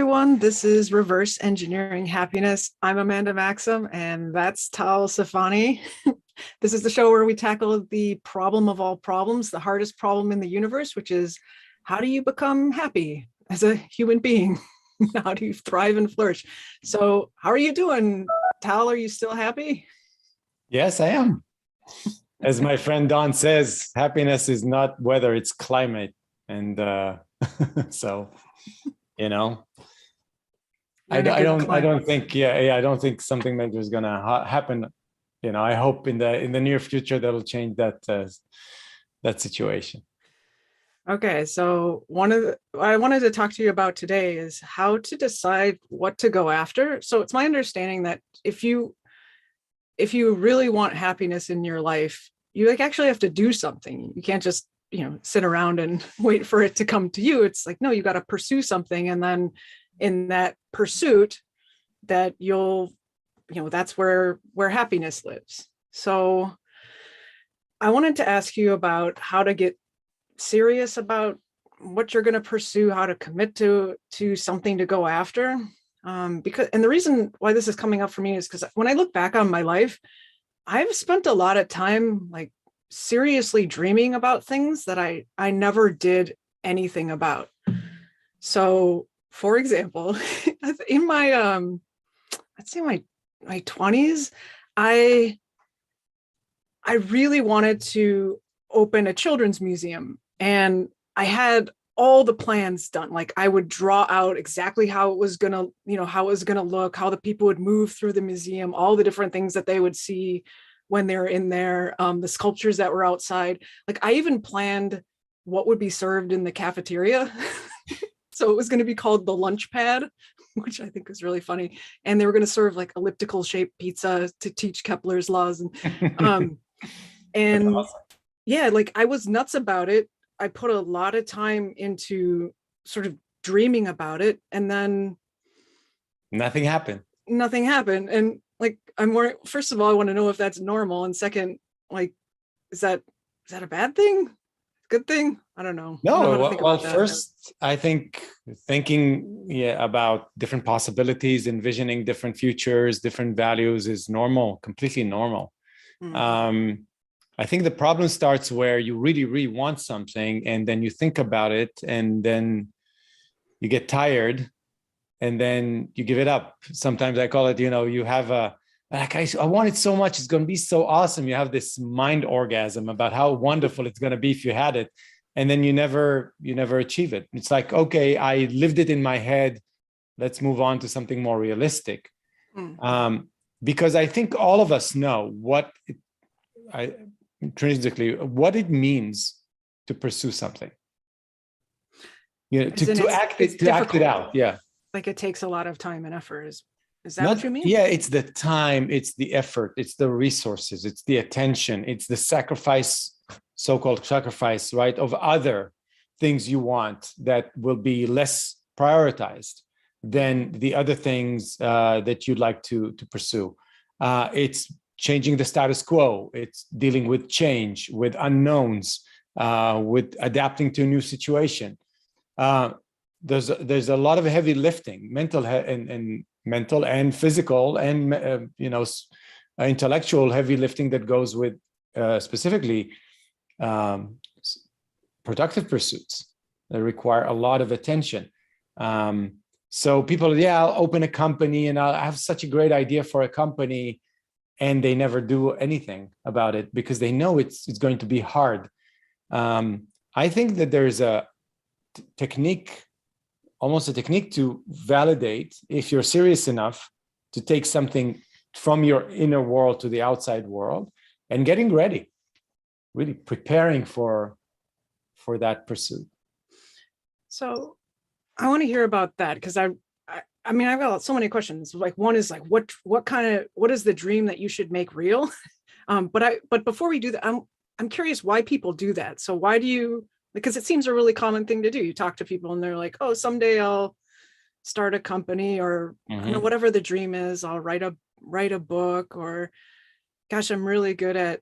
everyone. This is Reverse Engineering Happiness. I'm Amanda Maxham, and that's Tsfany. This is the show where we tackle the problem of all problems, the hardest problem in the universe, which is how do you become happy as a human being? How do you thrive and flourish? So how are you doing, Tal? Are you still happy? Yes, I am. As my friend Don says, happiness is not weather, it's climate. And so, you know, I don't think, I don't think something major is going to happen. You know, I hope in the near future that'll change that situation. Okay, so what I wanted to talk to you about today is how to decide what to go after. So it's my understanding that if you really want happiness in your life, you actually have to do something. You can't just, sit around and wait for it to come to you. It's like, no, you got to pursue something. And then in that pursuit that that's where happiness lives. So I wanted to ask you about how to get serious about what you're going to pursue, how to commit to something to go after. And the reason why this is coming up for me is because when I look back on my life, I've spent a lot of time like seriously dreaming about things that I never did anything about. So, for example, in my let's say my 20s, I really wanted to open a children's museum, and I had all the plans done. Like I would draw out exactly how it was gonna look, how the people would move through the museum, all the different things that they would see when they're in there, the sculptures that were outside. Like I even planned what would be served in the cafeteria. So it was going to be called the lunch pad, which I think was really funny. And they were going to serve like elliptical shaped pizza to teach Kepler's laws. And Awesome. Yeah, like I was nuts about it. I put a lot of time into sort of dreaming about it, and then Nothing happened. And like, first of all, I want to know if that's normal. And second, like, is that a bad thing? Good thing? I don't know. No, well, first, I think thinking about different possibilities, envisioning different futures, different values is normal, completely normal. Mm-hmm. I think the problem starts where you really, really want something, and then you think about it, and then you get tired, and then you give it up. Sometimes I call it, you have I want it so much. It's going to be so awesome. You have this mind orgasm about how wonderful it's going to be if you had it. And then you never achieve it. It's like, okay, I lived it in my head. Let's move on to something more realistic. Because I think all of us know intrinsically what it means to pursue something. To act it out. Yeah. Like it takes a lot of time and effort. Is that what you mean? Yeah, it's the time, it's the effort, it's the resources, it's the attention, it's the sacrifice, so-called sacrifice, right, of other things you want that will be less prioritized than the other things that you'd like to pursue. It's changing the status quo. It's dealing with change, with unknowns, with adapting to a new situation. There's a lot of heavy lifting, mental and physical and intellectual heavy lifting that goes with specifically productive pursuits that require a lot of attention. So people, I'll open a company and I'll have such a great idea for a company, and they never do anything about it because they know it's going to be hard. I think that there's a technique, almost a technique to validate if you're serious enough to take something from your inner world to the outside world and getting ready, really preparing for that pursuit. So I want to hear about that because I've got so many questions. Like one is like, what is the dream that you should make real? But before we do that, I'm curious why people do that. So why do you, because it seems a really common thing to do. You talk to people and they're like, oh, someday I'll start a company, or whatever the dream is, I'll write a book, or gosh, I'm really good at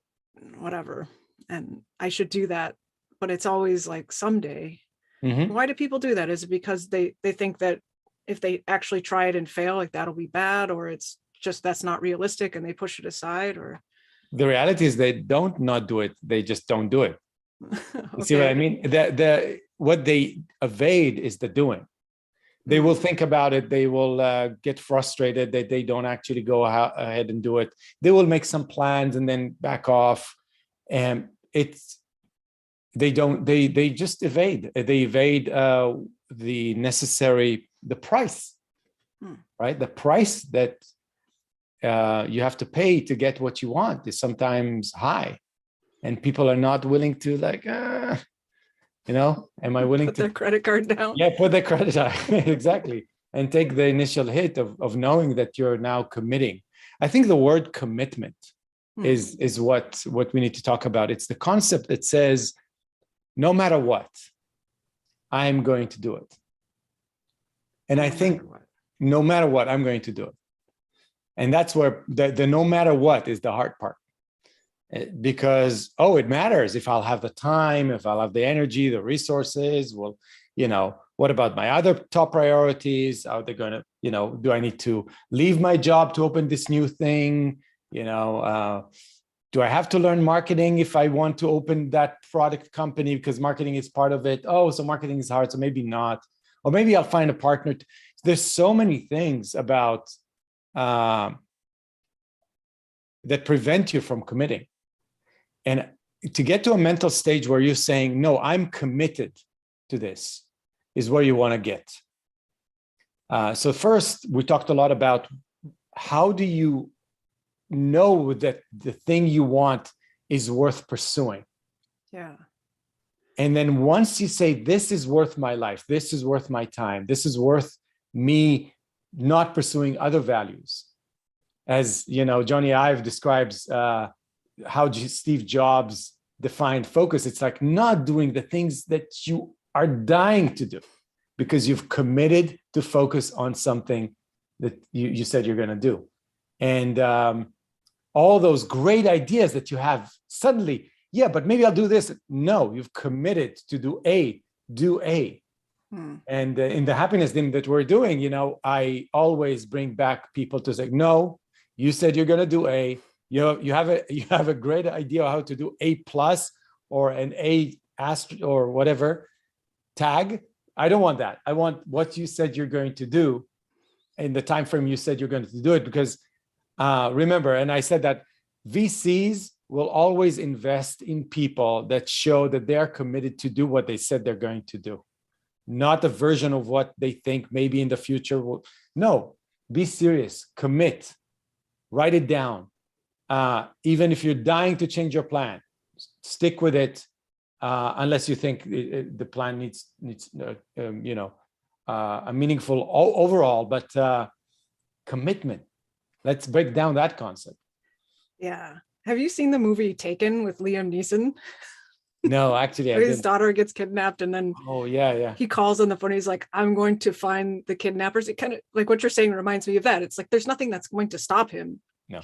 whatever and I should do that. But it's always like someday. Why do people do that? Is it because they think that if they actually try it and fail, like that'll be bad, or it's just that's not realistic and they push it aside? Or the reality is they don't not do it, they just don't do it. You see what I mean? What they evade is the doing. They will think about it. They will get frustrated that they don't actually go ahead and do it. They will make some plans and then back off. And they just evade. They evade the price, right? The price that you have to pay to get what you want is sometimes high. And people are not willing to am I willing put to their credit card down? Yeah, put the credit down. Exactly. And take the initial hit of knowing that you're now committing. I think the word commitment is what we need to talk about. It's the concept that says, no matter what, I'm going to do it. And I think no matter what, I'm going to do it. And that's where the no matter what is the hard part. Because, it matters if I'll have the time, if I'll have the energy, the resources. Well, what about my other top priorities? Are they going to, do I need to leave my job to open this new thing? Do I have to learn marketing if I want to open that product company because marketing is part of it? Oh, so marketing is hard, so maybe not. Or maybe I'll find a partner. There's so many things about that prevent you from committing. And to get to a mental stage where you're saying, no, I'm committed to this, is where you want to get. So first, we talked a lot about how do you know that the thing you want is worth pursuing? Yeah. And then once you say, this is worth my life, this is worth my time, this is worth me not pursuing other values. As Johnny Ive describes how Steve Jobs defined focus. It's like not doing the things that you are dying to do because you've committed to focus on something that you said you're going to do. And all those great ideas that you have suddenly, but maybe I'll do this. No, you've committed to do A. And in the happiness thing that we're doing, I always bring back people to say, no, you said you're going to do A. You have a great idea how to do A+ or an A* or whatever tag. I don't want that. I want what you said you're going to do in the time frame you said you're going to do it. Because remember, and I said that VCs will always invest in people that show that they are committed to do what they said they're going to do, not a version of what they think maybe in the future will. No, be serious, commit, write it down. Even if you're dying to change your plan, stick with it, unless you think the plan needs a meaningful overall. But commitment. Let's break down that concept. Yeah. Have you seen the movie Taken with Liam Neeson? No, actually, his daughter gets kidnapped, and then he calls on the phone. He's like, "I'm going to find the kidnappers." It kind of like what you're saying reminds me of that. It's like there's nothing that's going to stop him. No.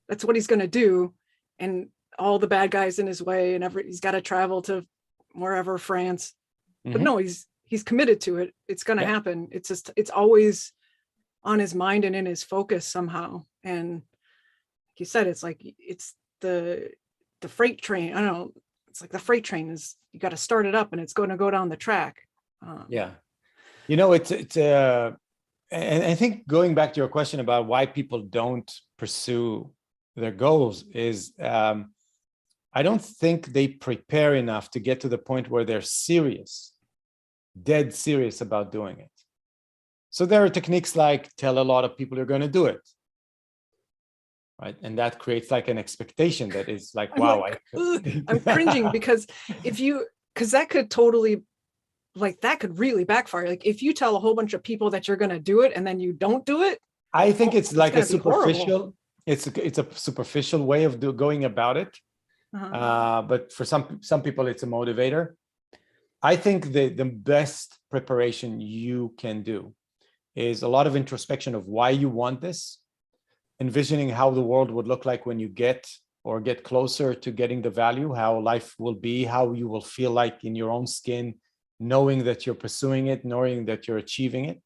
That's what he's going to do, and all the bad guys in his way, and he's got to travel to wherever, France. But no, he's committed to it. It's going to happen. It's just it's always on his mind and in his focus somehow. And like you said, it's like it's the freight train. I don't know. It's like the freight train is you got to start it up, and it's going to go down the track. It's and I think going back to your question about why people don't pursue their goals is I don't think they prepare enough to get to the point where they're dead serious about doing it. So there are techniques like tell a lot of people you're going to do it, right? And that creates like an expectation that is like, I'm cringing because that could totally, like that could really backfire. Like if you tell a whole bunch of people that you're going to do it and then you don't do it. I think it's like a superficial, it's a superficial way of going about it. But for some people, it's a motivator. I think the best preparation you can do is a lot of introspection of why you want this, envisioning how the world would look like when you get closer to getting the value, how life will be, how you will feel like in your own skin, knowing that you're pursuing it, knowing that you're achieving it.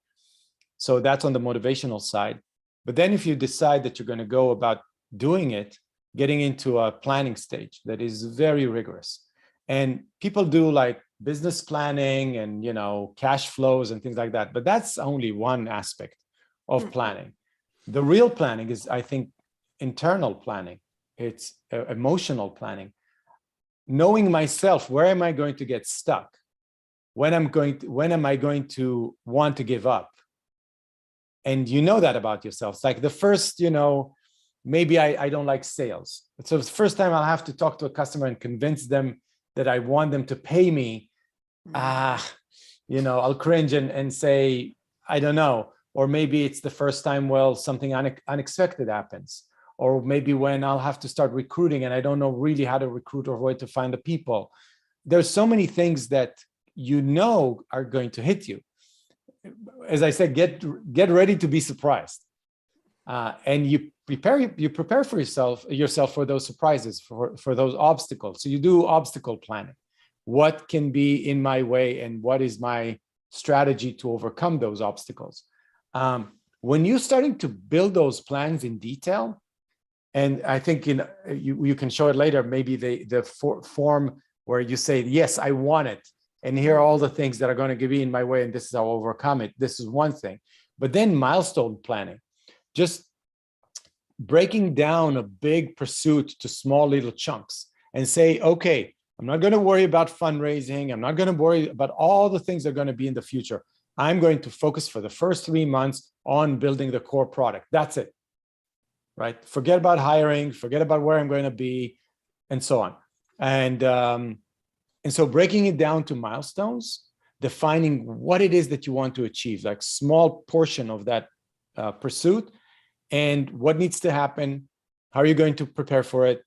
So that's on the motivational side. But then if you decide that you're going to go about doing it, getting into a planning stage that is very rigorous. And people do like business planning and, cash flows and things like that. But that's only one aspect of planning. The real planning is, I think, internal planning. It's emotional planning. Knowing myself, where am I going to get stuck? When am I going to want to give up? And you know that about yourself. It's like the first, maybe I don't like sales. So it's the first time I'll have to talk to a customer and convince them that I want them to pay me. I'll cringe and say, I don't know. Or maybe it's the first time, something unexpected happens. Or maybe when I'll have to start recruiting and I don't know really how to recruit or where to find the people. There's so many things that are going to hit you. As I said, get ready to be surprised. And you prepare for yourself for those surprises, for those obstacles. So you do obstacle planning. What can be in my way and what is my strategy to overcome those obstacles? When you're starting to build those plans in detail, and I think you can show it later, maybe the form where you say, yes, I want it. And here are all the things that are going to be in my way, and this is how I'll overcome it. This is one thing. But then milestone planning, just breaking down a big pursuit to small little chunks and say, okay, I'm not going to worry about fundraising. I'm not going to worry about all the things that are going to be in the future. I'm going to focus for the first 3 months on building the core product. That's it, right? Forget about hiring, forget about where I'm going to be, and so on. And so breaking it down to milestones, defining what it is that you want to achieve, like small portion of that pursuit, and what needs to happen, how are you going to prepare for it,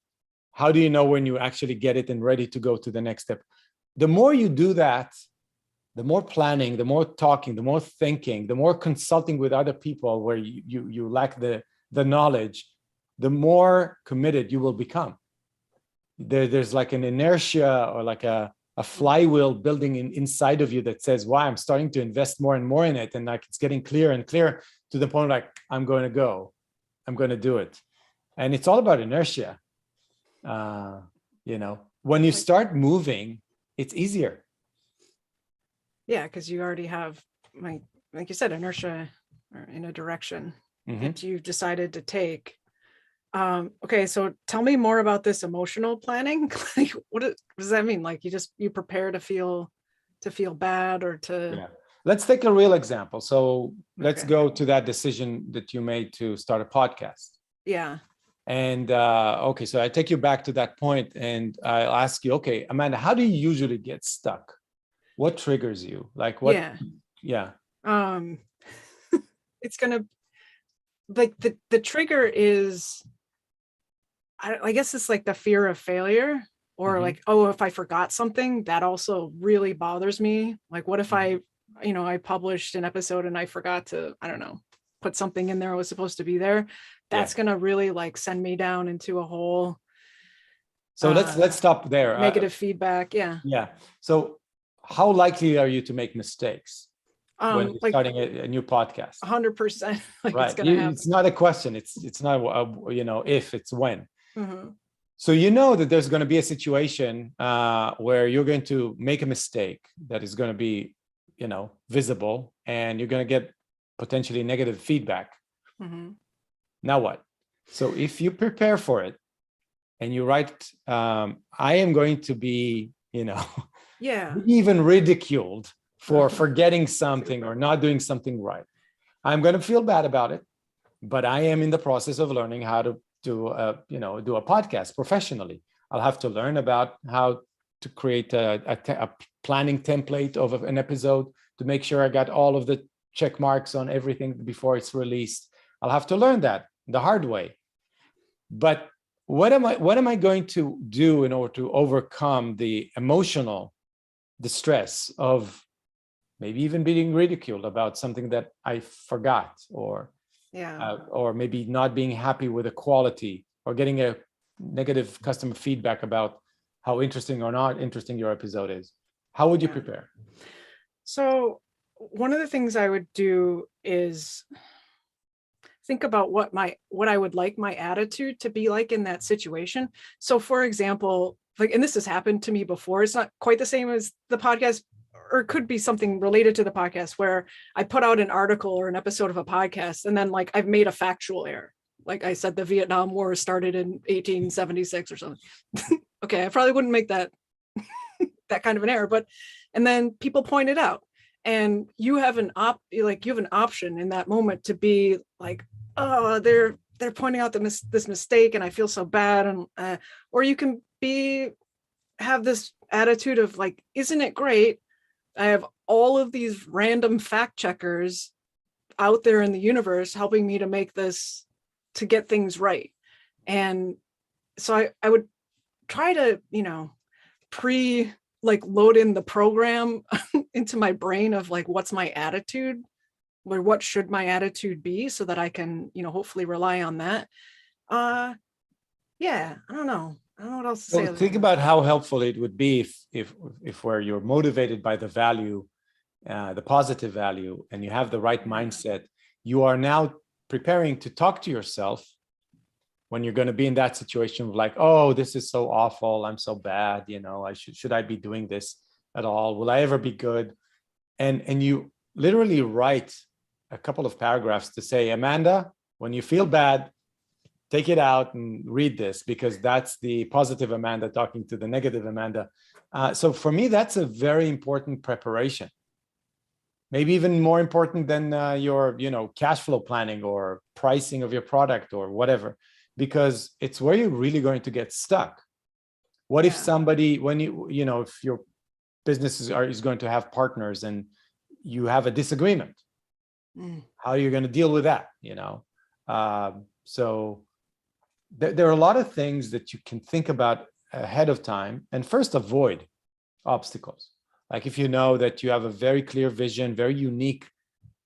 how do you know when you actually get it and ready to go to the next step. The more you do that, the more planning, the more talking, the more thinking, the more consulting with other people where you lack the knowledge, the more committed you will become. There's like an inertia or like a flywheel building inside of you that says, wow, I'm starting to invest more and more in it. And like, it's getting clearer and clearer to the point like, I'm going to do it. And it's all about inertia. When you start moving, it's easier. Yeah, because you already have, like you said, inertia in a direction that you decided to take. Okay, so tell me more about this emotional planning. Like, what does that mean? Like you prepare to feel bad or to. Yeah. Let's take a real example. So let's go to that decision that you made to start a podcast. Yeah. And okay, so I take you back to that point and I'll ask you, okay, Amanda, how do you usually get stuck? What triggers you? Like what? Yeah. It's gonna, like, the trigger is, I guess it's like the fear of failure, or like, oh, if I forgot something, that also really bothers me. Like, what if I published an episode and I forgot to, I don't know, put something in there that was supposed to be there? That's gonna really like send me down into a hole. So let's stop there. Negative feedback. Yeah. Yeah. So how likely are you to make mistakes when you're starting a new podcast? 100%. Like, right. It's gonna happen. It's not a question. It's not if, it's when. So that there's going to be a situation where you're going to make a mistake that is going to be, visible, and you're going to get potentially negative feedback. Now what? So if you prepare for it and you write, I am going to be, even ridiculed for forgetting something or not doing something right. I'm going to feel bad about it, but I am in the process of learning how to do a podcast professionally. I'll have to learn about how to create a planning template of an episode to make sure I got all of the check marks on everything before it's released. I'll have to learn that the hard way. But what am I going to do in order to overcome the emotional distress of maybe even being ridiculed about something that I forgot, or maybe not being happy with the quality, or getting a negative customer feedback about how interesting or not interesting your episode is? How would you prepare? So one of the things I would do is think about what I would like my attitude to be like in that situation. So for example, like, and this has happened to me before, it's not quite the same as the podcast, or it could be something related to the podcast, where I put out an article or an episode of a podcast and then like I've made a factual error. Like I said, the Vietnam War started in 1876 or something. Okay, I probably wouldn't make that kind of an error, but and then people point it out, and you have you have an option in that moment to be like, oh, they're pointing out this mistake and I feel so bad, and or you can have this attitude of like, isn't it great, I have all of these random fact checkers out there in the universe helping me to get things right. And so I would try to, load in the program into my brain of like, what's my attitude, or what should my attitude be, so that I can, hopefully rely on that. Yeah, I don't know what else to say. So think about how helpful it would be if where you're motivated by the value, the positive value, and you have the right mindset, you are now preparing to talk to yourself when you're going to be in that situation of like, oh, this is so awful, I'm so bad, should I be doing this at all? Will I ever be good? And you literally write a couple of paragraphs to say, Amanda, when you feel bad, take it out and read this, because that's the positive Amanda talking to the negative Amanda. So for me, that's a very important preparation. Maybe even more important than your, cash flow planning or pricing of your product or whatever, because it's where you're really going to get stuck. What if somebody, if your business is going to have partners and you have a disagreement, how are you going to deal with that? So there are a lot of things that you can think about ahead of time, and first avoid obstacles. Like if you know that you have a very clear vision, very unique,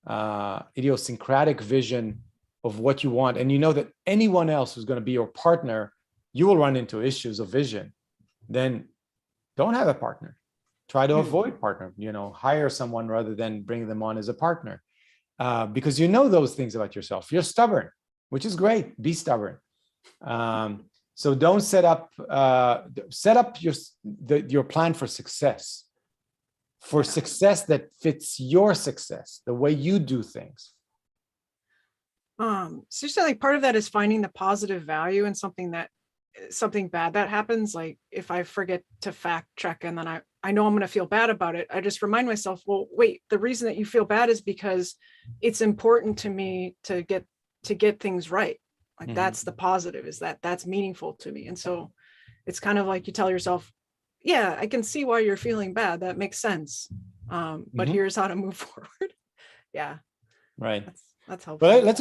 idiosyncratic vision of what you want, and you know that anyone else who's going to be your partner, you will run into issues of vision, then don't have a partner. Try to avoid partner, hire someone rather than bring them on as a partner, because you know those things about yourself. You're stubborn, which is great. Be stubborn. So don't set up your plan for success that fits your success, the way you do things. So you said like part of that is finding the positive value in something bad that happens. Like if I forget to fact check and then I know I'm going to feel bad about it, I just remind myself, well, wait, the reason that you feel bad is because it's important to me to get things right. Like that's the positive, is that's meaningful to me. And so it's kind of like you tell yourself, yeah, I can see why you're feeling bad. That makes sense. But here's how to move forward. Yeah. Right. That's helpful. But let's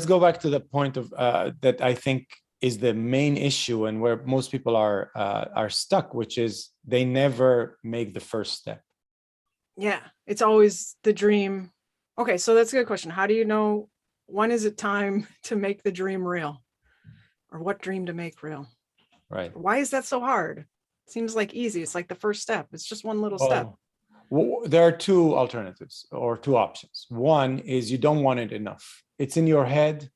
go back to the point of that I think is the main issue, and where most people are stuck, which is they never make the first step. Yeah, it's always the dream. Okay, so that's a good question. How do you know when is it time to make the dream real, or what dream to make real? Right. Why is that so hard? Seems like easy. It's like the first step. It's just one little step. There are two alternatives or two options. One is you don't want it enough. It's in your head.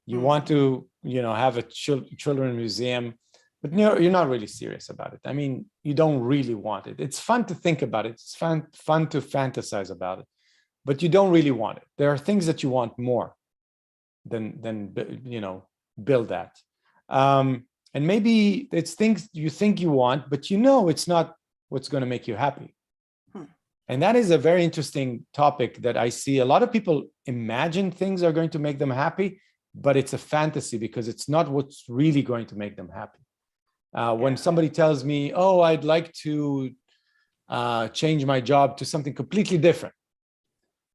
You want to, have a children's museum, but you're not really serious about it. I mean, you don't really want it. It's fun to think about it. It's fun to fantasize about it, but you don't really want it. There are things that you want more than build that. And maybe it's things you think you want, but it's not what's going to make you happy. And that is a very interesting topic that I see. A lot of people imagine things are going to make them happy, but it's a fantasy because it's not what's really going to make them happy. When somebody tells me, oh, I'd like to change my job to something completely different,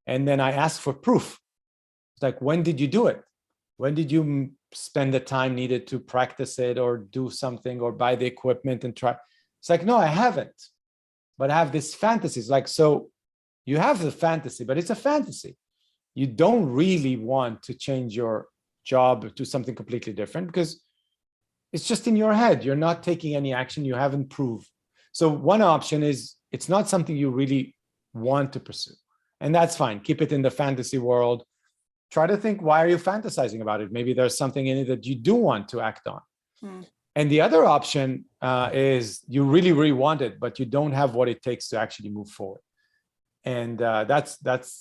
and then I ask for proof. It's like, when did you do it? When did you spend the time needed to practice it or do something or buy the equipment and try? It's like, no, I haven't. But I have this fantasy. It's like, so you have the fantasy, but it's a fantasy. You don't really want to change your job to something completely different because it's just in your head. You're not taking any action. You haven't proved. So one option is it's not something you really want to pursue. And that's fine. Keep it in the fantasy world. Try to think, why are you fantasizing about it? Maybe there's something in it that you do want to act on. And the other option is you really, really want it, but you don't have what it takes to actually move forward. And that's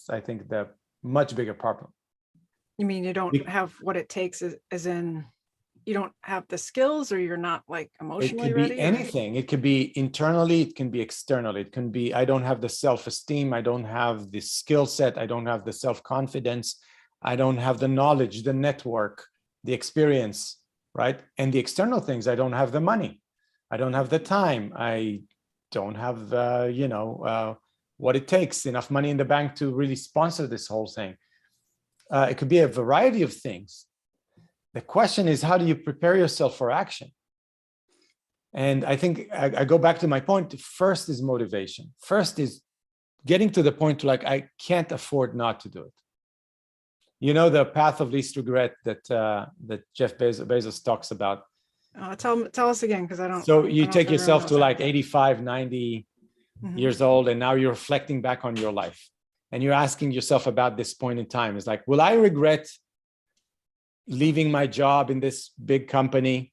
I think, the much bigger problem. You mean you don't have what it takes, as in you don't have the skills, or you're not like emotionally ready? It could be anything. It could be internally, it can be externally. It can be, I don't have the self-esteem, I don't have the skill set, I don't have the self-confidence, I don't have the knowledge, the network, the experience, right? And the external things, I don't have the money, I don't have the time, I don't have what it takes, enough money in the bank to really sponsor this whole thing. It could be a variety of things. The question is, how do you prepare yourself for action? And I think I go back to my point. First is motivation. First is getting to the point to, like, I can't afford not to do it. You know, the path of least regret that Jeff Bezos talks about. Tell us again, because I don't. So you take yourself to like that. 85, 90 years old, and now you're reflecting back on your life, and you're asking yourself about this point in time. It's like, will I regret leaving my job in this big company,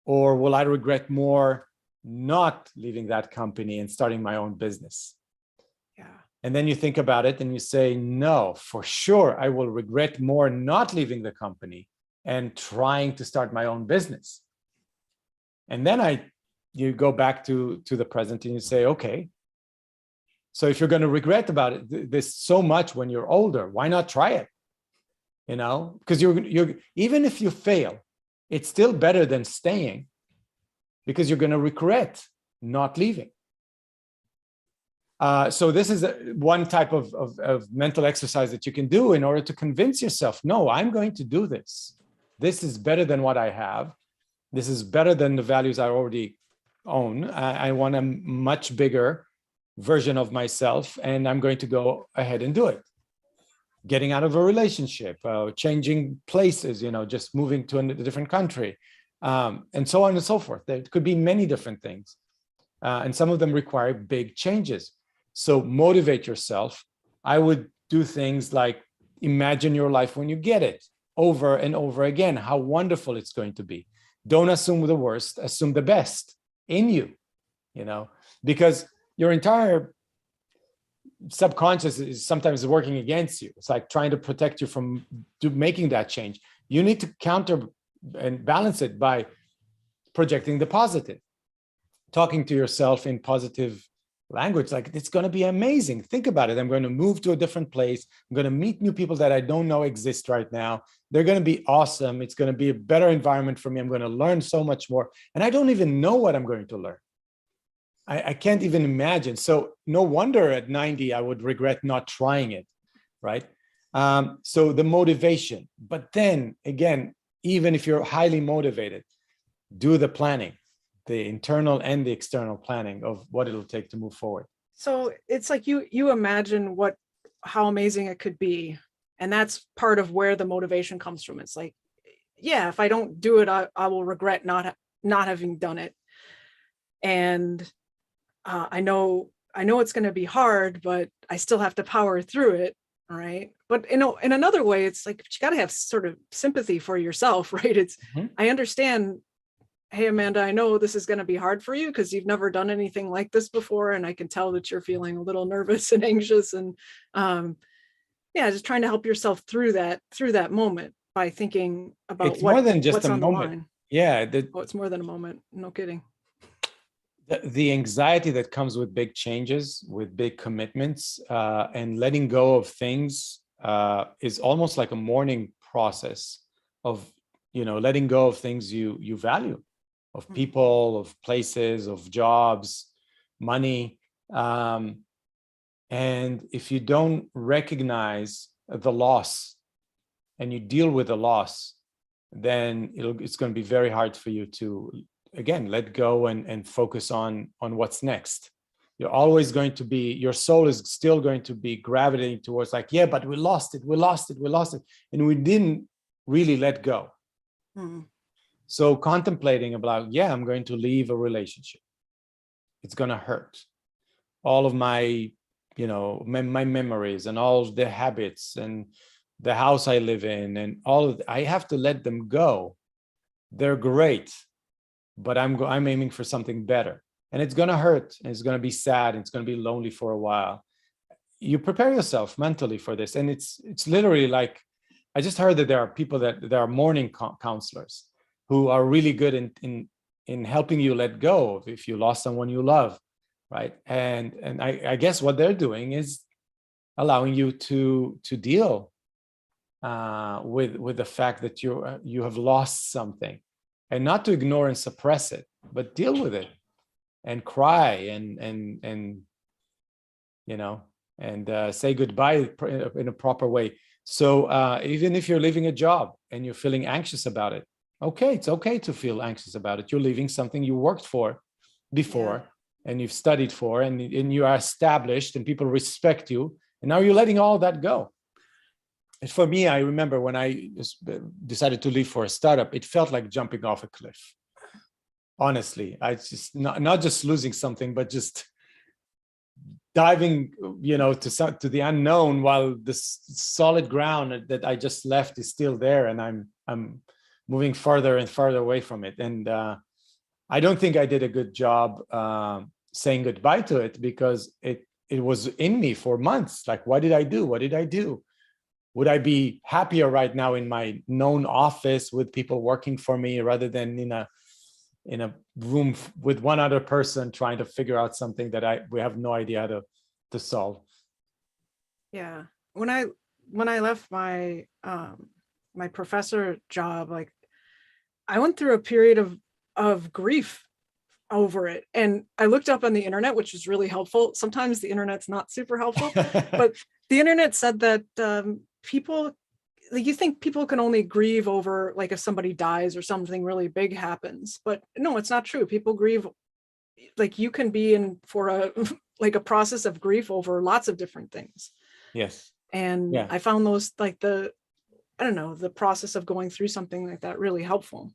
or will I regret more not leaving that company and starting my own business? Yeah. And then you think about it and you say, no, for sure, I will regret more not leaving the company and trying to start my own business. And then you go back to the present and you say, okay, so if you're going to regret about it, this so much when you're older, why not try it? You know, because you're even if you fail, it's still better than staying, because you're going to regret not leaving. So this is one type of mental exercise that you can do in order to convince yourself, no, I'm going to do this. This is better than what I have. This is better than the values I already own. I want a much bigger version of myself, and I'm going to go ahead and do it. Getting out of a relationship, changing places, just moving to a different country, and so on and so forth. There could be many different things. And some of them require big changes. So motivate yourself. I would do things like imagine your life when you get it over and over again, how wonderful it's going to be. Don't assume the worst, assume the best in you, because your entire subconscious is sometimes working against you. It's like trying to protect you from making that change. You need to counter and balance it by projecting the positive, talking to yourself in positive language, like, it's going to be amazing. Think about it. I'm going to move to a different place. I'm going to meet new people that I don't know exist right now. They're going to be awesome. It's going to be a better environment for me. I'm going to learn so much more. And I don't even know what I'm going to learn. I can't even imagine. So no wonder at 90, I would regret not trying it, right? So the motivation. But then again, even if you're highly motivated, do the planning, the internal and the external planning of what it'll take to move forward. So it's like you imagine how amazing it could be. And that's part of where the motivation comes from. It's like, yeah, if I don't do it, I will regret not having done it. And I know it's going to be hard, but I still have to power through it. Right. But in another way, it's like, you got to have sort of sympathy for yourself, right? It's, I understand, hey, Amanda, I know this is going to be hard for you because you've never done anything like this before. And I can tell that you're feeling a little nervous and anxious, and just trying to help yourself through that moment by thinking about it's more than just what's a on moment. The line. Yeah. It's more than a moment. No kidding. The anxiety that comes with big changes, with big commitments, and letting go of things is almost like a mourning process of, letting go of things you value, of people, of places, of jobs, money. And if you don't recognize the loss and you deal with the loss, then it's going to be very hard for you to, again, let go and focus on what's next. You're always going to be, your soul is still going to be gravitating towards like, yeah, but we lost it. And we didn't really let go. So contemplating about, yeah, I'm going to leave a relationship. It's going to hurt. All of my my memories and all the habits and the house I live in and all of I have to let them go. They're great, but I'm aiming for something better. And it's going to hurt. And it's going to be sad. And it's going to be lonely for a while. You prepare yourself mentally for this. And it's literally like, I just heard that there are people there are mourning counselors who are really good in helping you let go if you lost someone you love, right? And I guess what they're doing is allowing you to deal with the fact that you have lost something, and not to ignore and suppress it, but deal with it and cry and say goodbye in a proper way. So even if you're leaving a job and you're feeling anxious about it, okay, it's okay to feel anxious about it. You're leaving something you worked for before and you've studied for, and you are established and people respect you. And now you're letting all that go. And for me, I remember when I decided to leave for a startup, it felt like jumping off a cliff. Honestly, I just not just losing something, but just diving, to the unknown, while the solid ground that I just left is still there, and I'm moving further and further away from it. And I don't think I did a good job saying goodbye to it, because it was in me for months. Like, what did I do? What did I do? Would I be happier right now in my known office with people working for me, rather than in a room with one other person trying to figure out something that we have no idea how to solve? Yeah. When I left my my professor job, like, I went through a period of grief over it. And I looked up on the internet, which was really helpful. Sometimes the internet's not super helpful, but the internet said that people, like, you think people can only grieve over, like, if somebody dies or something really big happens, but no, it's not true. People grieve, like, you can be in for a like a process of grief over lots of different things. Yes. And Yeah. I found those, like, the process of going through something like that really helpful,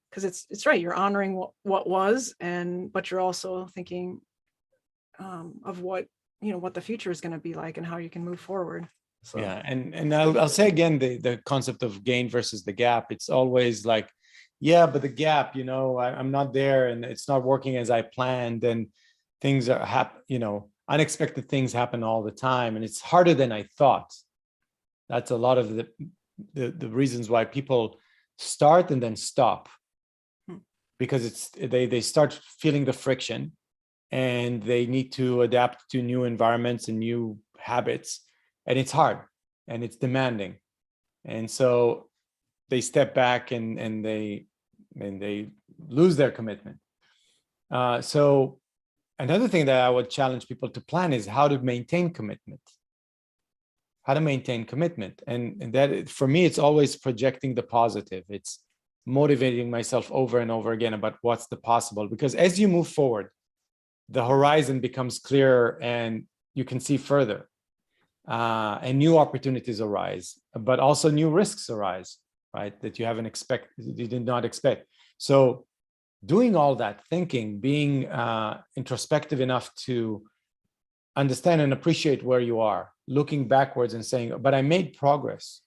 because it's right. You're honoring what was, but you're also thinking of what the future is going to be like and how you can move forward. So. Yeah, and I'll say again, the concept of gain versus the gap. It's always like, yeah, but the gap, I'm not there, and it's not working as I planned, and things are unexpected things happen all the time, and it's harder than I thought. That's a lot of the reasons why people start and then stop, because they start feeling the friction, and they need to adapt to new environments and new habits. And it's hard and it's demanding. And so they step back and they lose their commitment. So another thing that I would challenge people to plan is how to maintain commitment. And that, for me, it's always projecting the positive. It's motivating myself over and over again about what's the possible, because as you move forward, the horizon becomes clearer and you can see further. And new opportunities arise, but also new risks arise, right? That you did not expect. So doing all that thinking, being introspective enough to understand and appreciate where you are, looking backwards and saying, but I made progress,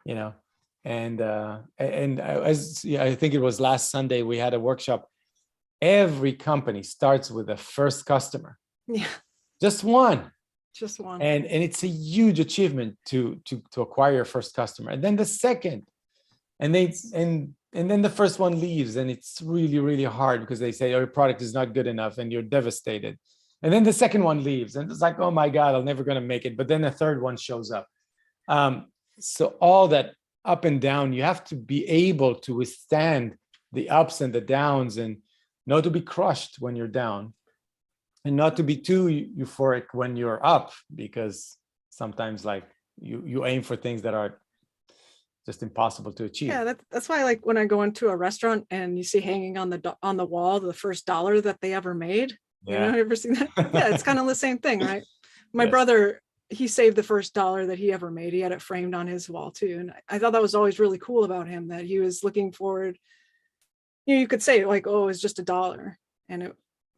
and as I think it was last Sunday, we had a workshop. Every company starts with a first customer. Yeah. Just one. And it's a huge achievement to acquire your first customer, and then the second, and then the first one leaves, and it's really, really hard because they say, oh, your product is not good enough, and you're devastated. And then the second one leaves, and it's like, oh my God, I'm never going to make it. But then the third one shows up. So all that up and down, you have to be able to withstand the ups and the downs, and not to be crushed when you're down, and not to be too euphoric when you're up, because sometimes, like, you aim for things that are just impossible to achieve. Yeah, that's why, like, when I go into a restaurant and you see hanging on the wall the first dollar that they ever made. Yeah. You ever seen that? Yeah, it's kind of the same thing, right? My brother, he saved the first dollar that he ever made. He had it framed on his wall too, and I thought that was always really cool about him, that he was looking forward. You could say, like, oh, it's just $1, and it,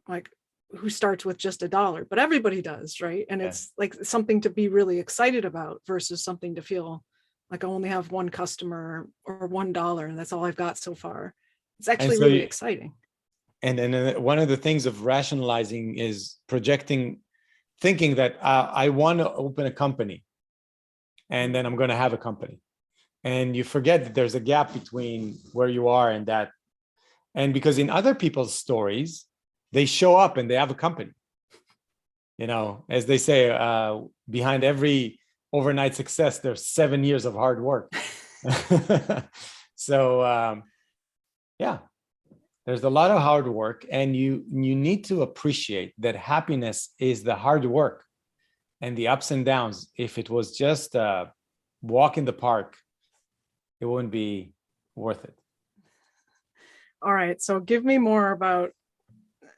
like, who starts with just $1, but everybody does, right? And Yeah. it's like something to be really excited about versus something to feel like I only have one customer or $1 and that's all I've got so far. It's actually so really exciting. And then one of the things of rationalizing is projecting, thinking that I want to open a company and then I'm going to have a company. And you forget that there's a gap between where you are and that. And because in other people's stories, they show up and they have a company. You know, as they say, behind every overnight success, there's 7 years of hard work. So, yeah. There's a lot of hard work, and you need to appreciate that happiness is the hard work and the ups and downs. If it was just a walk in the park, it wouldn't be worth it. All right. So give me more about,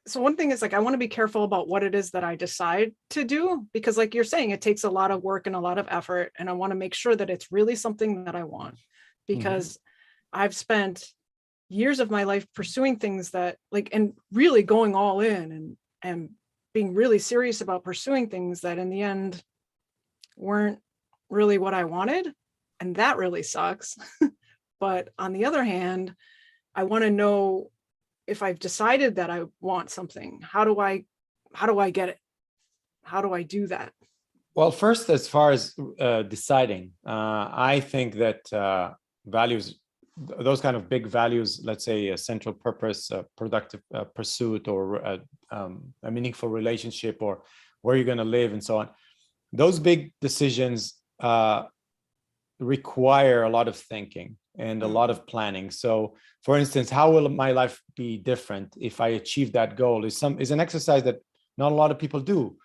so one thing is like, I want to be careful about what it is that I decide to do, because like you're saying, it takes a lot of work and a lot of effort. And I want to make sure that it's really something that I want, because I've spent years of my life pursuing things that like, and really going all in and being really serious about pursuing things that in the end weren't really what I wanted. And that really sucks. But on the other hand, I want to know if I've decided that I want something, how do I get it? How do I do that? Well, first, as far as deciding, I think that values, those kind of big values, let's say a central purpose, a productive pursuit, or a meaningful relationship, or where you're going to live and so on, those big decisions require a lot of thinking and a lot of planning. So for instance, how will my life be different if I achieve that goal is an exercise that not a lot of people do.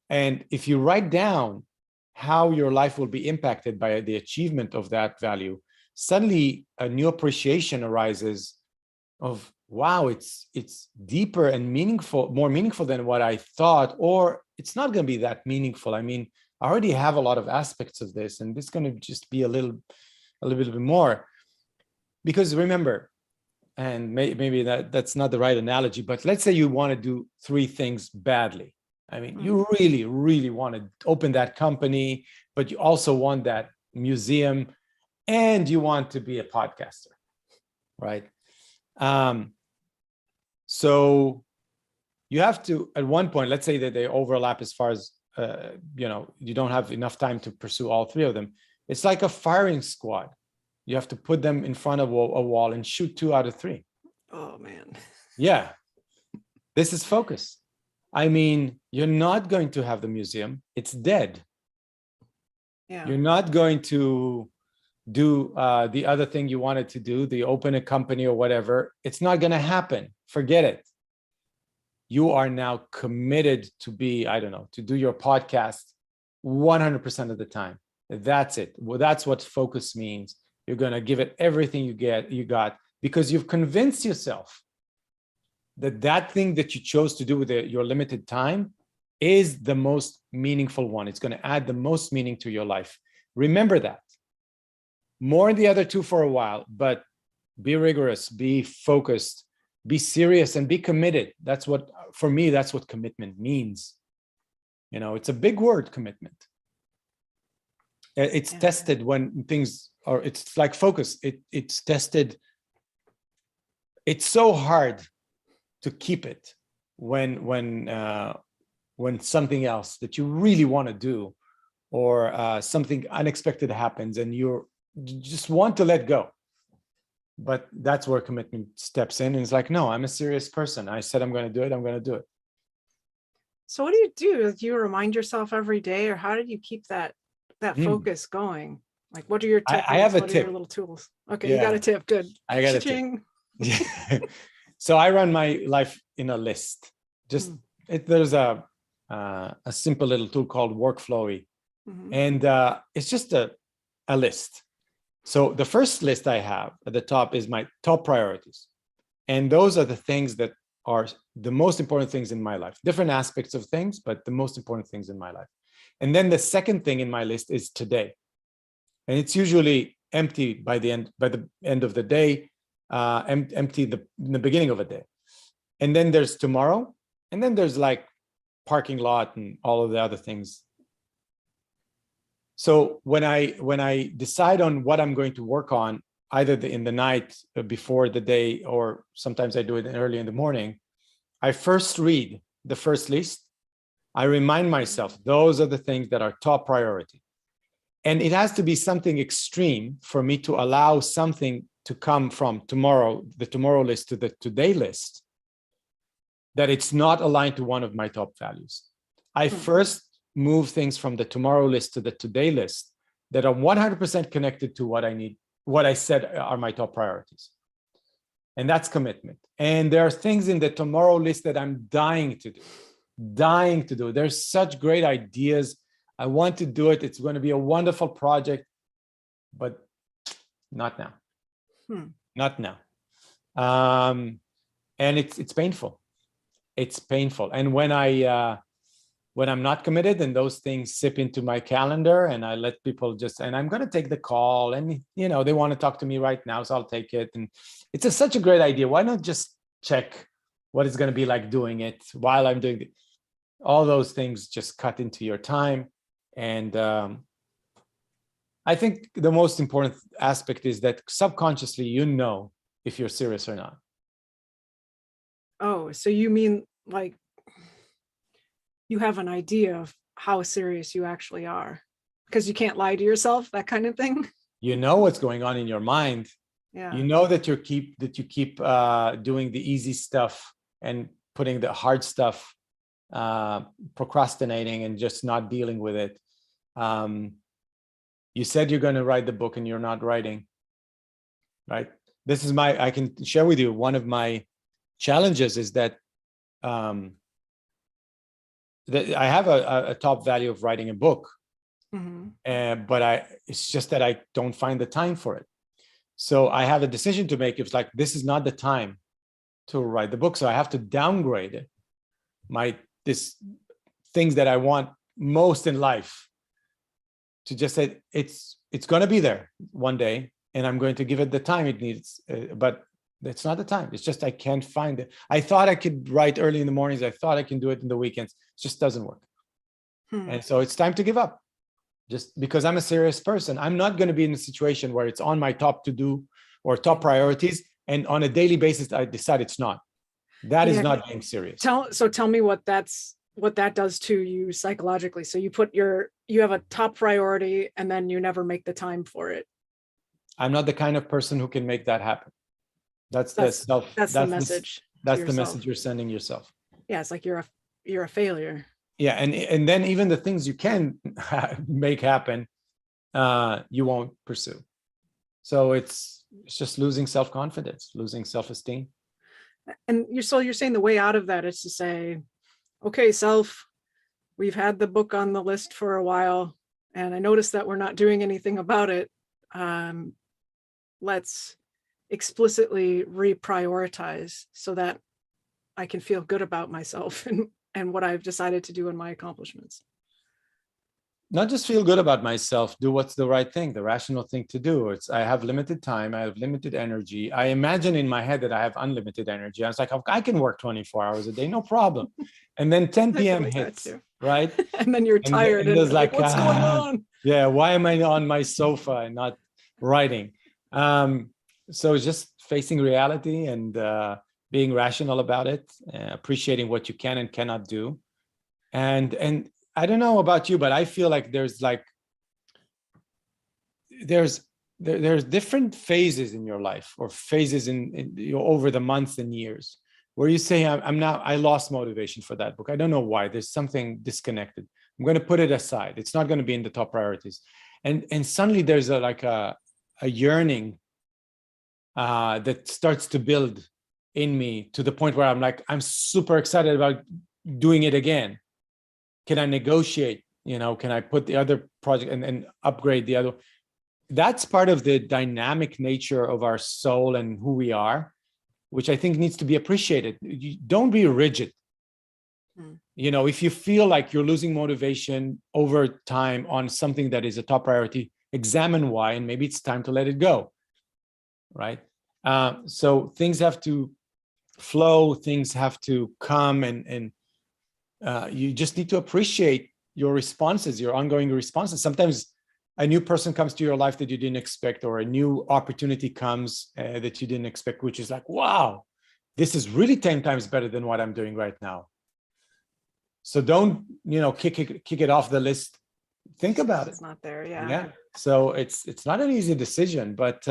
And if you write down how your life will be impacted by the achievement of that value, suddenly a new appreciation arises of, wow, it's deeper and meaningful, more meaningful than what I thought, or it's not going to be that meaningful. I mean, I already have a lot of aspects of this, and this is going to just be a little bit more. Because remember, and maybe that's not the right analogy, but let's say you want to do 3 things badly. I mean, you really, really want to open that company, but you also want that museum, and you want to be a podcaster, right? So you have to, at one point, let's say that they overlap as far as, you don't have enough time to pursue all 3 of them. It's like a firing squad. You have to put them in front of a wall and shoot 2 out of 3. Oh, man. Yeah. This is focus. I mean, you're not going to have the museum. It's dead. Yeah. You're not going to do the other thing you wanted to do, the open a company or whatever. It's not going to happen. Forget it. You are now committed to be, I don't know, to do your podcast 100% of the time. That's it. Well, that's what focus means. You're going to give it everything you got, because you've convinced yourself that thing that you chose to do with your limited time is the most meaningful one. It's going to add the most meaning to your life. Remember that. More in the other 2 for a while, but be rigorous, be focused, be serious, and be committed. That's what, for me, that's what commitment means. You know, it's a big word, commitment. It's tested when things are, it's like focus. It's tested. It's so hard to keep it when something else that you really want to do, or something unexpected happens and you just want to let go. But that's where commitment steps in, and it's like, no, I'm a serious person. I said I'm going to do it. I'm going to do it. So what do you do? Do you remind yourself every day, or how did you keep that focus going? Like, what are your tips? I have a what tip. Are your little tools? Okay, Yeah. You got a tip. Good. I got a tip. Yeah. So I run my life in a list. Just there's a simple little tool called Workflowy, and it's just a list. So the first list I have at the top is my top priorities, and those are the things that are the most important things in my life. Different aspects of things, but the most important things in my life. And then the second thing in my list is today, and it's usually empty by the end of the day, empty in the beginning of a day. And then there's tomorrow, And then there's like parking lot and all of the other things. So when I decide on what I'm going to work on, either in the night before the day, or sometimes I do it early in the morning, I first read the first list. I remind myself, those are the things that are top priority. And it has to be something extreme for me to allow something to come from tomorrow, the tomorrow list, to the today list, that it's not aligned to one of my top values. I first move things from the tomorrow list to the today list that are 100% connected to what I need, what I said are my top priorities. And that's commitment. And there are things in the tomorrow list that I'm dying to do. There's such great ideas. I want to do it. It's going to be a wonderful project, but not now. Not now. And it's painful. It's painful. And when I'm not committed and those things sip into my calendar and I let people and I'm going to take the call, and, you know, they want to talk to me right now, so I'll take it. And it's such a great idea. Why not just check what it's going to be like doing it while I'm doing it? All those things just cut into your time. And I think the most important aspect is that subconsciously, you know, if you're serious or not. Oh, so you mean like you have an idea of how serious you actually are because you can't lie to yourself, that kind of thing? You know what's going on in your mind. Yeah. You know that you keep doing the easy stuff and putting the hard stuff, procrastinating and just not dealing with it. You said you're going to write the book and you're not writing, right? This is I can share with you, one of my challenges is that I have a top value of writing a book, but it's just that I don't find the time for it. So I have a decision to make. It's like, this is not the time to write the book. So I have to downgrade it. This things that I want most in life, to just say it's going to be there one day and I'm going to give it the time it needs, but it's not the time. It's just I can't find it. I thought I could write early in the mornings. I thought I can do it in the weekends. It just doesn't work. And so it's time to give up, just because I'm a serious person. I'm not going to be in a situation where it's on my top to do or top priorities, and on a daily basis I decide it's not. That is not being serious. Tell me what that does to you psychologically. So you have a top priority and then you never make the time for it. I'm not the kind of person who can make that happen. That's the message. That's the message you're sending yourself. Yeah, it's like you're a failure. Yeah, and then even the things you can make happen, you won't pursue. So it's just losing self-confidence, losing self-esteem. And you're saying the way out of that is to say, okay, self, we've had the book on the list for a while, and I noticed that we're not doing anything about it. Let's explicitly reprioritize so that I can feel good about myself and what I've decided to do in my accomplishments. Not just feel good about myself, do what's the right thing, the rational thing to do. I have limited time, I have limited energy. I imagine in my head that I have unlimited energy. I was like, I can work 24 hours a day, no problem. And then 10 p.m. hits, right? And then you're tired and like, what's going on? Yeah, why am I on my sofa and not writing? So just facing reality and being rational about it, appreciating what you can and cannot do. And I don't know about you, but I feel like there's different phases in your life, or phases in over the months and years, where you say, I lost motivation for that book. I don't know why. There's something disconnected. I'm going to put it aside. It's not going to be in the top priorities. And suddenly there's a yearning that starts to build in me, to the point where I'm super excited about doing it again. Can I negotiate? Can I put the other project and upgrade the other? That's part of the dynamic nature of our soul and who we are, which I think needs to be appreciated. Don't be rigid. If you feel like you're losing motivation over time on something that is a top priority, examine why, and maybe it's time to let it go, right? So things have to flow, things have to come, and you just need to appreciate your responses, your ongoing responses. Sometimes a new person comes to your life that you didn't expect, or a new opportunity comes that you didn't expect, which is like, wow, this is really 10 times better than what I'm doing right now. So don't, kick it off the list. Think about it. It's not there. Yeah. Yeah. So it's not an easy decision, but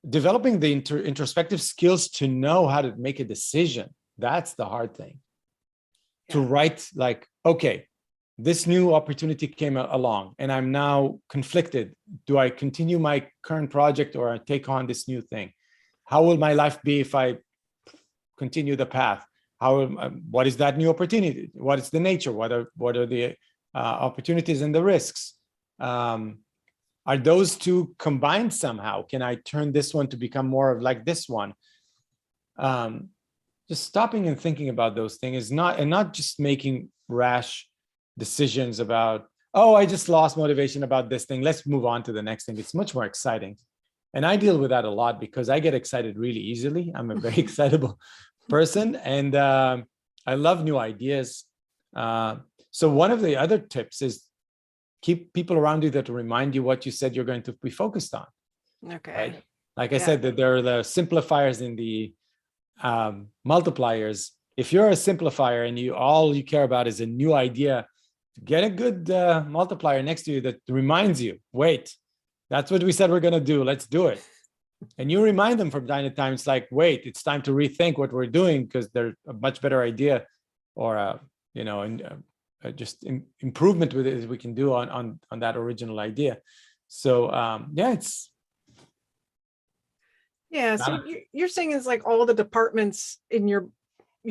developing the introspective skills to know how to make a decision, that's the hard thing. Yeah. To write like, okay, this new opportunity came along and I'm now conflicted. Do I continue my current project or I take on this new thing? How will my life be if I continue the path? What is that new opportunity? What is the nature? What are the opportunities and the risks? Are those two combined somehow? Can I turn this one to become more of like this one? Just stopping and thinking about those things is not just making rash decisions about, oh, I just lost motivation about this thing. Let's move on to the next thing. It's much more exciting. And I deal with that a lot because I get excited really easily. I'm a very excitable person, and I love new ideas. So one of the other tips is keep people around you that remind you what you said you're going to be focused on. Okay. Right? Like I said, that there are the simplifiers and the multipliers. If you're a simplifier and all you care about is a new idea, get a good multiplier next to you that reminds you, wait, that's what we said we're going to do. Let's do it. And you remind them from time to time. It's like, wait, it's time to rethink what we're doing because there's a much better idea, or just improvement with it we can do on that original idea. So so you're saying it's like all the departments in your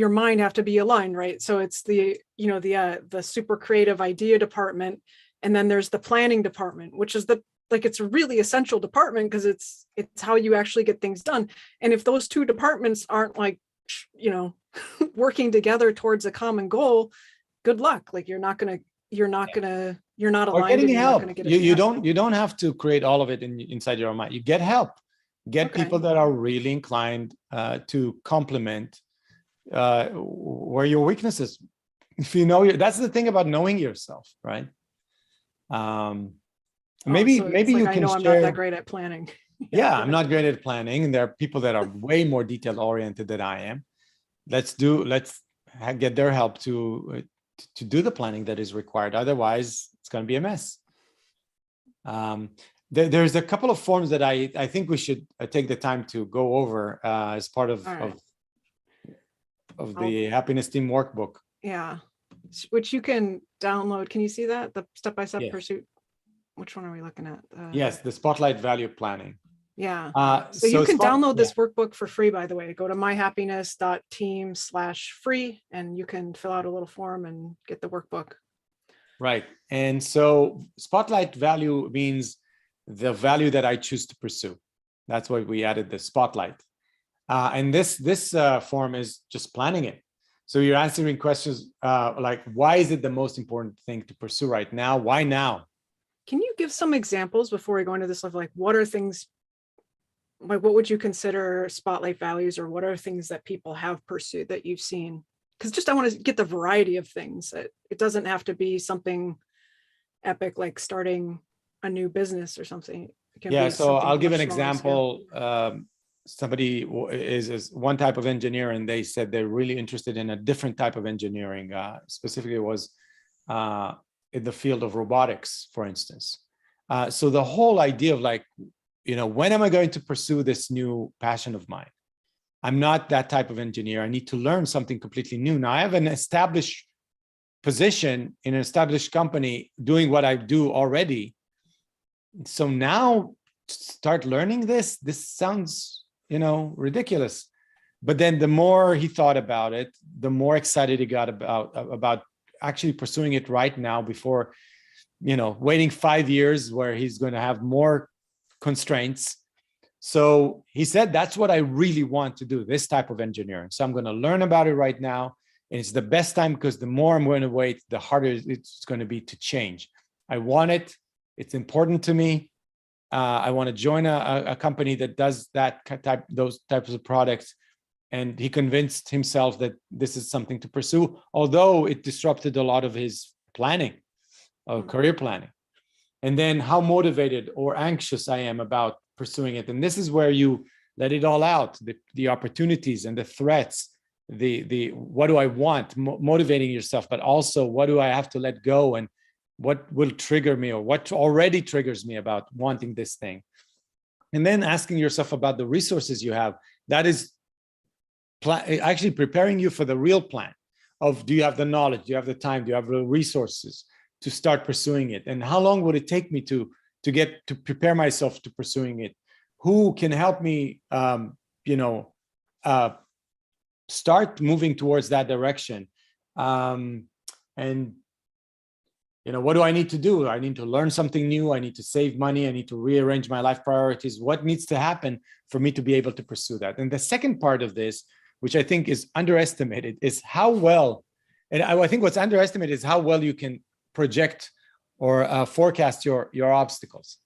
mind have to be aligned, right? So it's the super creative idea department, and then there's the planning department, which is it's a really essential department because it's how you actually get things done. And if those two departments aren't working together towards a common goal, good luck. Like you're not aligned. Or getting help. You don't have to create all of it inside your own mind. You get help. Get people that are really inclined to complement where your weaknesses. If that's the thing about knowing yourself, right? Maybe you can I'm not that great at planning. Yeah, I'm not great at planning, and there are people that are way more detail oriented than I am. Let's get their help to do the planning that is required. Otherwise, it's going to be a mess. There's a couple of forms that I think we should take the time to go over as part of the Happiness Team workbook. Yeah, which you can download. Can you see that? The step-by-step pursuit. Which one are we looking at? Yes, the Spotlight Value Planning. Yeah. So you can download this workbook for free, by the way. Go to myhappiness.team/free, and you can fill out a little form and get the workbook. Right. And so Spotlight value means the value that I choose to pursue. That's why we added the Spotlight. And this form is just planning it. So you're answering questions like, why is it the most important thing to pursue right now? Why now? Can you give some examples before we go into this of what are things, what would you consider spotlight values, or what are things that people have pursued that you've seen? Because I want to get the variety of things. It doesn't have to be something epic like starting a new business or something. So I'll give an example. Somebody is one type of engineer, and they said they're really interested in a different type of engineering. Specifically, was in the field of robotics, for instance. So the whole idea of when am I going to pursue this new passion of mine? I'm not that type of engineer. I need to learn something completely new. Now I have an established position in an established company doing what I do already. So now start learning this sounds, ridiculous. But then the more he thought about it, the more excited he got about actually pursuing it right now before, waiting 5 years where he's going to have more constraints. So he said, that's what I really want to do, this type of engineering. So I'm going to learn about it right now. And it's the best time because the more I'm going to wait, the harder it's going to be to change. I want it. It's important to me. I want to join a company that does those types of products. And he convinced himself that this is something to pursue, although it disrupted a lot of his planning, career planning. And then how motivated or anxious I am about pursuing it. And this is where you let it all out, the opportunities and the threats, the what do I want, motivating yourself, but also what do I have to let go, and what will trigger me, or what already triggers me about wanting this thing. And then asking yourself about the resources you have. That is actually preparing you for the real plan of, do you have the knowledge, do you have the time, do you have the resources to start pursuing it, and how long would it take me to get to prepare myself to pursuing it? Who can help me start moving towards that direction? And what do I need to do? I need to learn something new. I need to save money. I need to rearrange my life priorities. What needs to happen for me to be able to pursue that? And the second part of this, which I think is underestimated, is how well, and I think what's underestimated is how well you can project or forecast your obstacles.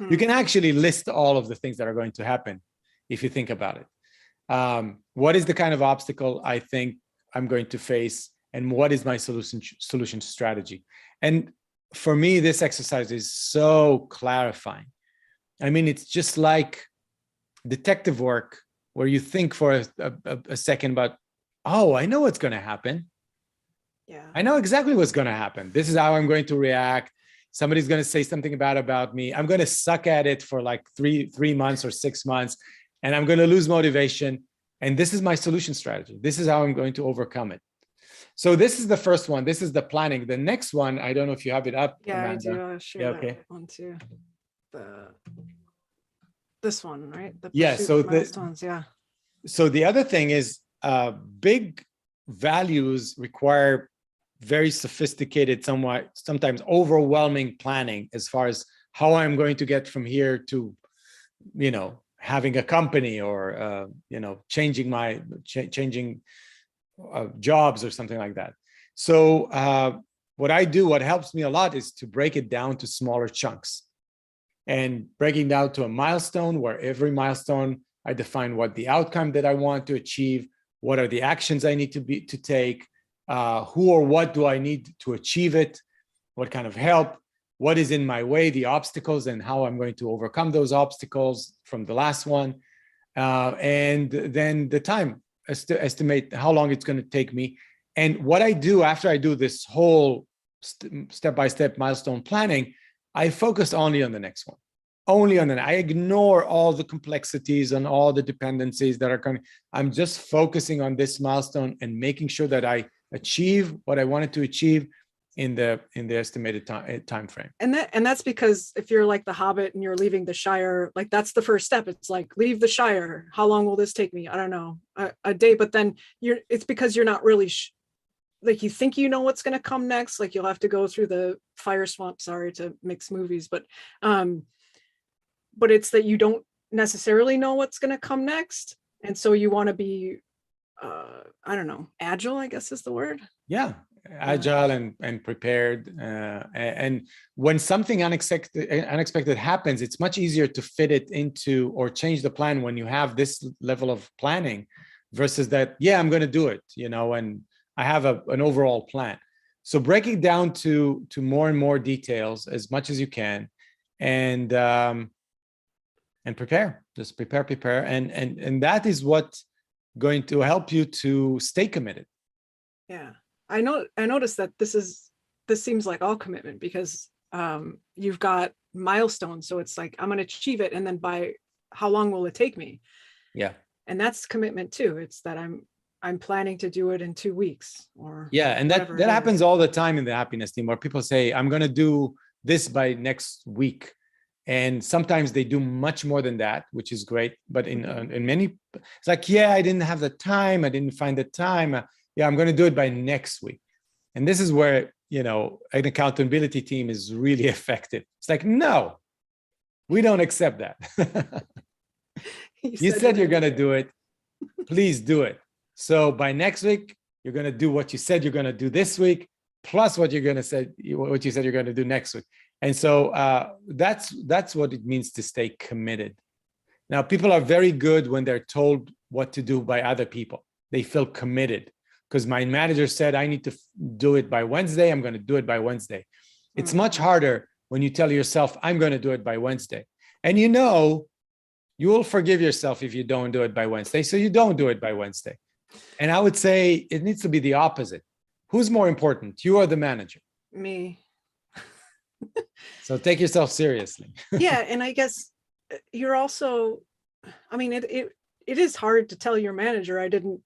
You can actually list all of the things that are going to happen if you think about it. What is the kind of obstacle I think I'm going to face, and what is my solution strategy? And for me, this exercise is so clarifying. I mean, it's just like detective work, where you think for a second about, oh, I know what's going to happen. Yeah, I know exactly what's going to happen. This is how I'm going to react. Somebody's going to say something bad about me. I'm going to suck at it for like three months or 6 months, and I'm going to lose motivation. And this is my solution strategy. This is how I'm going to overcome it. So this is the first one. This is the planning. The next one, I don't know if you have it up. Yeah, Amanda. I do. I'll share that one too. This one, right? Yeah. So milestones. Yeah. So the other thing is, big values require very sophisticated, sometimes overwhelming planning as far as how I'm going to get from here to, having a company, or changing jobs or something like that. So what helps me a lot is to break it down to smaller chunks, and breaking down to a milestone, where every milestone I define what the outcome that I want to achieve, what are the actions I need to take, who or what do I need to achieve it, what kind of help, what is in my way, the obstacles, and how I'm going to overcome those obstacles from the last one, and then the time, estimate how long it's going to take me. And what I do after I do this whole step-by-step milestone planning, I focus only on the next one. I ignore all the complexities and all the dependencies that are coming. I'm just focusing on this milestone and making sure that I achieve what I wanted to achieve in the estimated time frame. And that's because if you're like the Hobbit and you're leaving the Shire, like that's the first step. It's like, leave the Shire. How long will this take me? I don't know, a day. But then it's because you're not really like, you think you know what's going to come next. Like, you'll have to go through the fire swamp. Sorry to mix movies, but it's that you don't necessarily know what's going to come next, and so you want to be I don't know, agile, I guess is the word. Yeah, agile and prepared. And when something unexpected happens, it's much easier to fit it into or change the plan when you have this level of planning, versus that, I'm going to do it, and I have an overall plan. So breaking down to more and more details as much as you can, and prepare, just prepare. And that is what's going to help you to stay committed. Yeah. I noticed that this seems like all commitment, because you've got milestones. So it's like, I'm going to achieve it. And then by how long will it take me? Yeah. And that's commitment too. It's that I'm planning to do it in 2 weeks or. Yeah. And that happens all the time in the happiness team, where people say, I'm going to do this by next week. And sometimes they do much more than that, which is great. But in many, it's like, I didn't have the time. I didn't find the time. I'm going to do it by next week. And this is where, an accountability team is really effective. It's like, no, we don't accept that. You said you're going to do it. Please do it. So by next week, you're going to do what you said you're going to do this week, plus what you said you're going to do next week. And so that's what it means to stay committed. Now, people are very good when they're told what to do by other people. They feel committed because my manager said I need to do it by Wednesday. I'm going to do it by Wednesday. It's much harder when you tell yourself, I'm going to do it by Wednesday. And you know, you will forgive yourself if you don't do it by Wednesday. So you don't do it by Wednesday. And I would say it needs to be the opposite. Who's more important, you or the manager? Me. So take yourself seriously. Yeah. And I guess you're also, I mean, it is hard to tell your manager, I didn't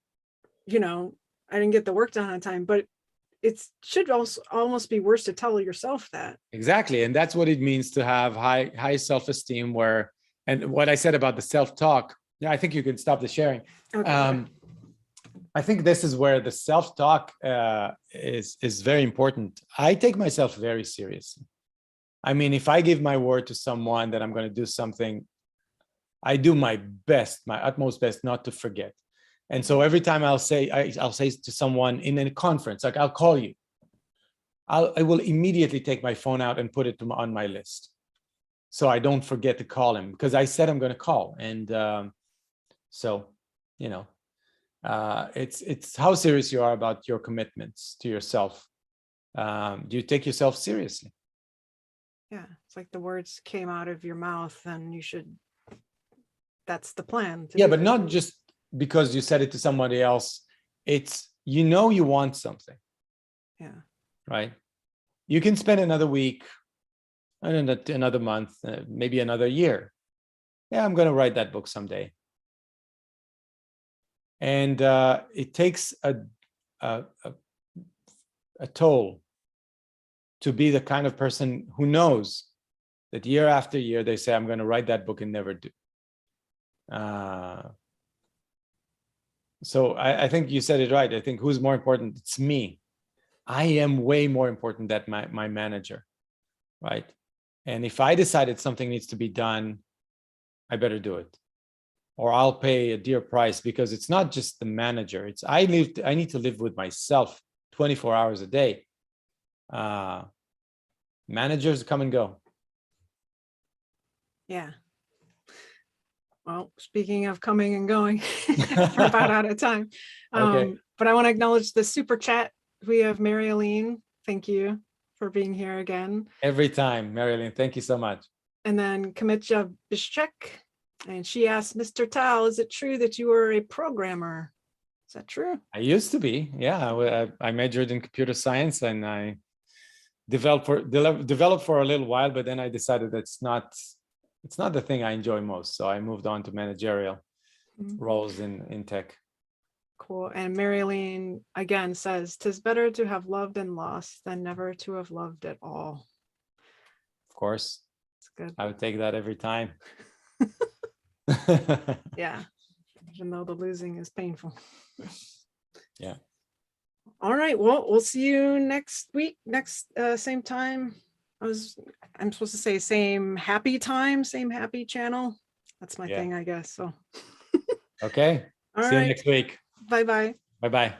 get the work done on time, but it should also almost be worse to tell yourself that. Exactly. And that's what it means to have high self-esteem and what I said about the self-talk. Yeah, I think you can stop the sharing. Okay. I think this is where the self-talk is very important. I take myself very seriously. I mean, if I give my word to someone that I'm going to do something, I do my best, my utmost best not to forget. And so every time I'll say to someone in a conference, like I'll call you, I will immediately take my phone out and put it on my list. So I don't forget to call him because I said I'm going to call. And it's how serious you are about your commitments to yourself. Do you take yourself seriously? Yeah, it's like the words came out of your mouth and that's the plan. Yeah, but not just because you said it to somebody else. It's, you want something. Yeah. Right? You can spend another week, another month, maybe another year. Yeah, I'm going to write that book someday. And it takes a toll to be the kind of person who knows that year after year, they say, I'm going to write that book and never do. So I think you said it right. I think who's more important? It's me. I am way more important than my manager, right? And if I decided something needs to be done, I better do it. Or I'll pay a dear price because it's not just the manager. It's I need to live with myself 24 hours a day. Managers come and go. Yeah. Well, speaking of coming and going, we're about out of time. Okay. But I want to acknowledge the super chat. We have Mary Aline. Thank you for being here again. Every time, Mary Aline. Thank you so much. And then Kamitja Bishchek. And she asked, Mr. Tal, is it true that you were a programmer? Is that true? I used to be. Yeah, I majored in computer science and I developed for a little while, but then I decided it's not the thing I enjoy most. So I moved on to managerial roles in tech. Cool. And Marilyn again says, 'tis better to have loved and lost than never to have loved at all. Of course. It's good. I would take that every time. Yeah. Even though the losing is painful. Yeah. All right. Well, we'll see you next week, same time. I'm supposed to say same happy time, same happy channel. That's my thing, I guess. So. Okay. See you next week. Bye-bye. Bye-bye.